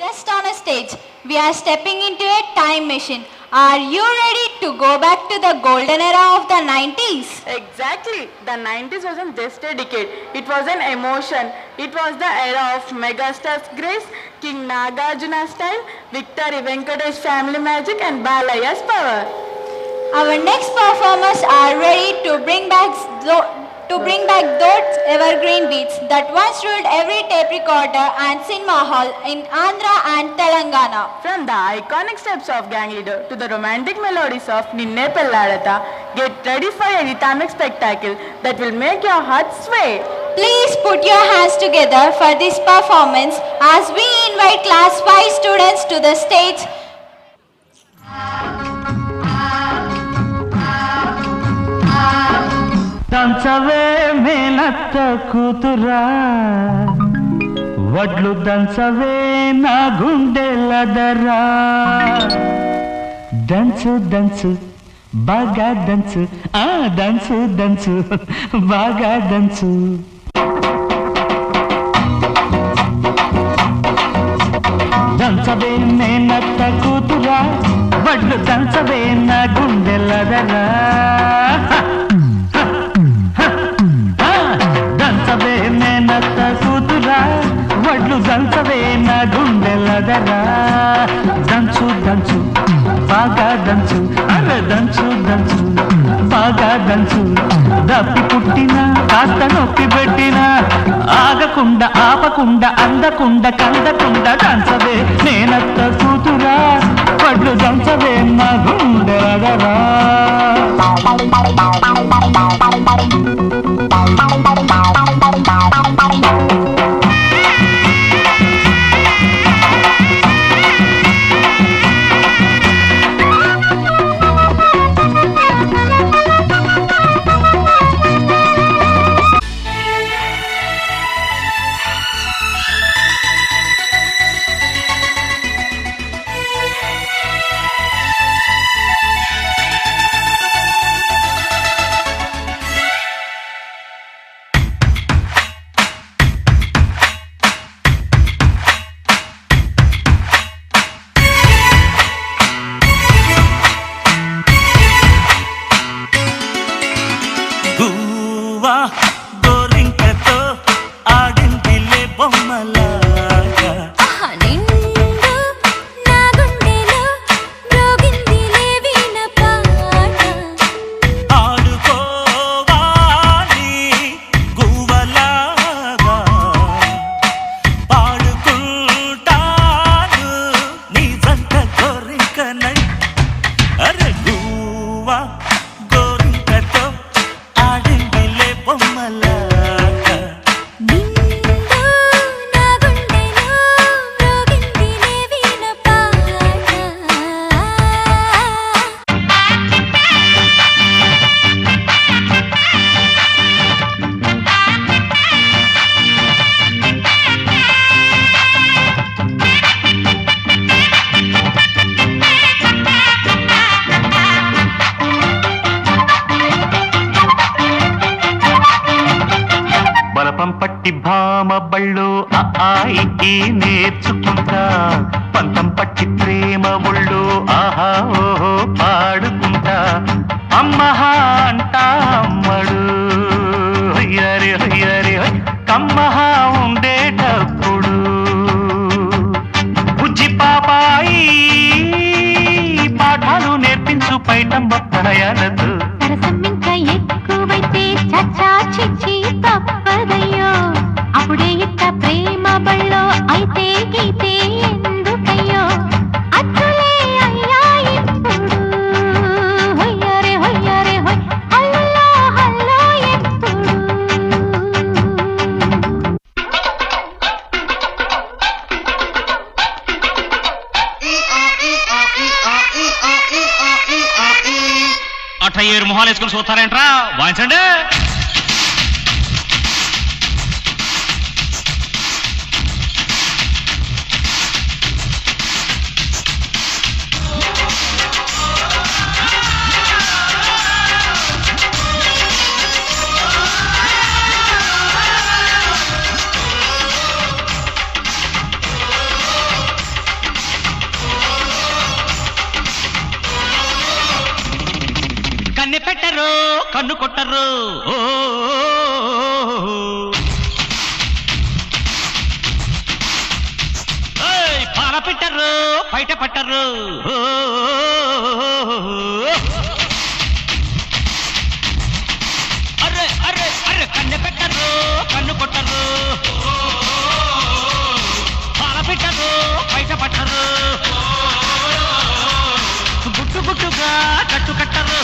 Next on a stage, we are stepping into a time machine. Are you ready to go back to the golden era of the 90s? Exactly. The 90s wasn't just a decade. It was an emotion. It was the era of megastars Grace, King Nagarjuna style, Victory Venkatesh family magic and Balaya's power. Our next performers are ready to bring back those evergreen beats that once ruled every tape recorder and cinema hall in Andhra and Telangana. From the iconic steps of Gang Leader to the romantic melodies of Ninne Pelladata, get ready for a rhythmic spectacle that will make your heart sway. Please put your hands together for this performance as we invite class 5 students to the stage. దంచవే మేనత్త కూతురా వడ్లు దంచవే నా గుండెలదరా దంచు దంచు బాగా దంచు దంచు దంచు బాగా దంచు దంచవే మేనత్త కూతురా వడ్లు దంచవే నా గుండెలదరా దంచవే మేనత్త కూతురా వడ్లు దంచవే నా గుండెలదరా దంచు దంచు బాగా దంచు అరే దంచు దంచు బాగా దంచు దప్పి పుట్టినా కాస్త నొప్పి పెట్టినా ఆగకుండా ఆపకుండా అందకుండా కందకుండా దంచవే మేనత్త కూతురా వడ్లు దంచవే నా గుండెలదరా పంపట్టి భామ బళ్ళు ఆయి నేర్చుకుంటా పంతం పట్టి ప్రేమ ఒళ్ళు ఆహా ఓహో పాడుకుంటా అమ్మహా అంటా అమ్మడు హొయ్యరే హొయ్యరే కమ్మహా ఉండేటప్పుడు బుజ్జి పాపాయి పాఠాలు నేర్పించు పైటమ్మ ప్రణయాలతో ఎక్కువైతే చచ్చా చిచ్చి తప్పదయ్యో అప్పుడే ఇట్ట ప్రేమ బళ్ళో అయితే గీతే ఎందుకయ్యో అచ్చులే అయ్యా ఇప్పుడు హొయ్యరే హొయ్యరే హొయ్ హల్లో హల్లో ఎప్పుడు అట్టయ్యేరు మొహాలు వేసుకుని చూస్తారేంట్రా వాయించండి కన్ను కొట్టరు పాల పెట్టరు బయట పట్టరు అర్రే అర్రే అర్రే కన్ను పెట్టరు కన్ను కొట్టరు పాల పెట్టరు బయట పట్టరు గుట్టు గుట్టుగా కట్టు కట్టరు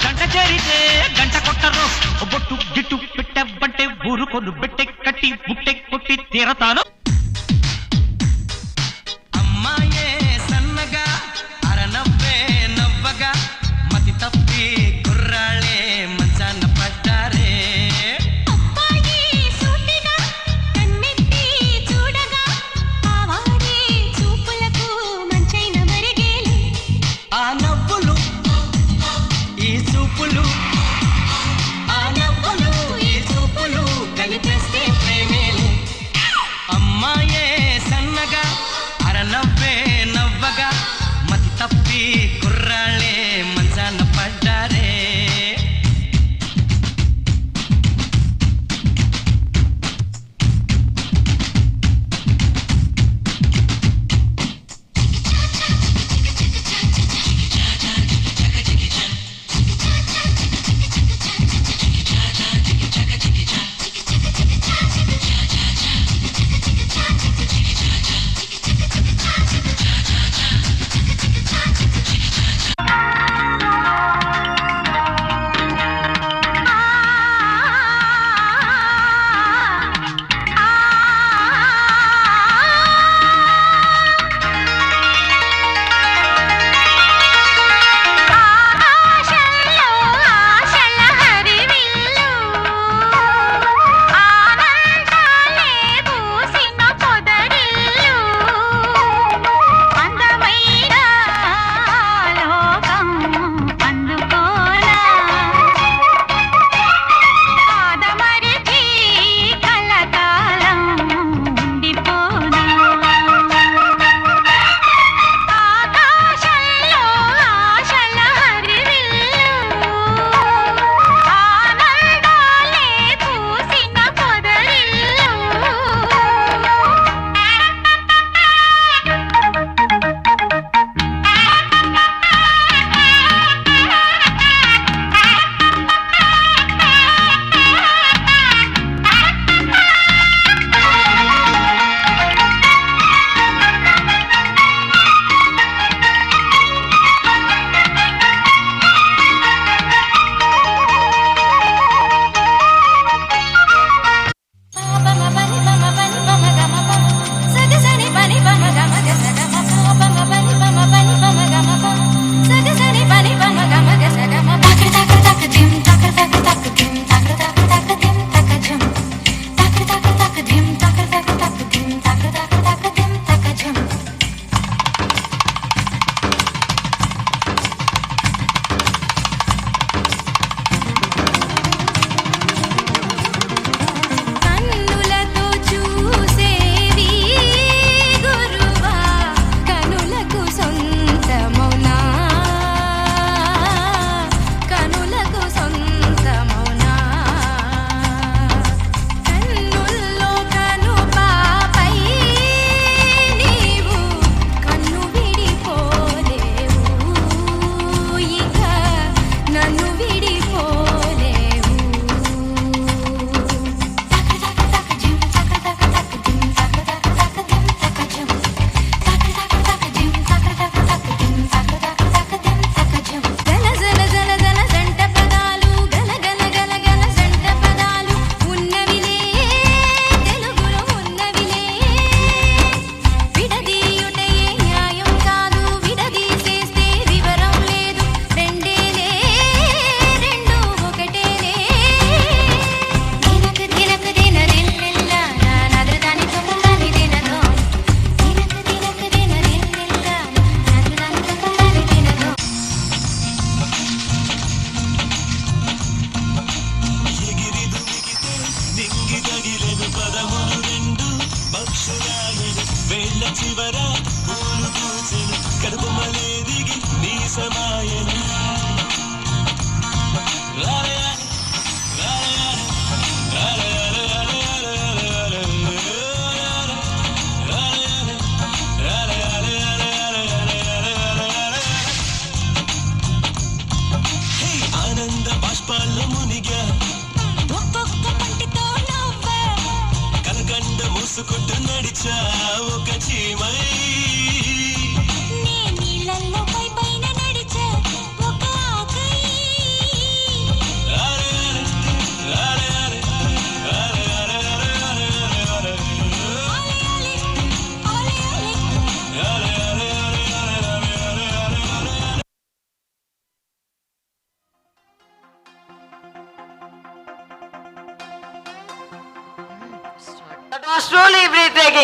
గంట చేరితే గంట కొట్టరు బొట్టు గిట్టు పెట్టబంటే ఊరు కొను బెట్టె కట్టి బుట్టె కొట్టి తీరతాను అమ్మాయే సన్నగా అరనవ్వే నవ్వగా మతి తప్పి కుర్రాళ్ళే మంచాన పడ్డారే అబ్బాయి సూటిగా కన్నెత్తి చూడగా ఆవాడే చూపులకు మంచైన మరిగేలే ఆ నవ్వులు ఈ చూపులు ఆ నవ్వులు ఈ చూపులు కలిపేస్తే ప్రేమేలే అమ్మాయే సన్నగా అరనవ్వే నవ్వగా మతి తప్పి కుర్రాళ్ళే మంచాన పడ్డారే ఆశల్లో ఆశల హరివిల్లు ఆనందాలే పూసిన పొదరిల్లు అందమైన లోకం అందుకోనా ఆదమరిచి కలకాలం ఉండిపోనా ఆకాశంలో ఆశల హరివిల్లు ఆనందాలే పూసిన పొదరిల్లు కన్నులతో చూసేవి గురువా కనులకు సొంతమౌనా కనులకు సొంతమౌనా కన్నుల్లో కను పాపై నీవు కన్ను విడిపోలేవు ఇక నన్ను విడిపోలేవు గల జల జల జల జంట పదాలు గల గల గల గల జంట పదాలు ఉన్నవిలే తెలుగులో ఉన్నవిలే విడదీయుటయే న్యాయం కాదు విడదీసేస్తే వివరం లేదు రెండేలే రెండు ఒకటేలే దినకు దినకు దినరిల్లిల్ల నానదుదాని తొక్కని దినదో దినకు దినకు దినరిల్లిల్ల నానదుదాని తొక్కని దినదో దింగి తగిలెను పదములు రెండు పక్షురాలను వేళ్ళ చివర పూలు పూచెను కడుపు మలే దిగి నీ సమాయను రాయ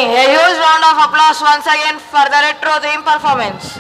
A huge round of applause once again for the retro theme performance.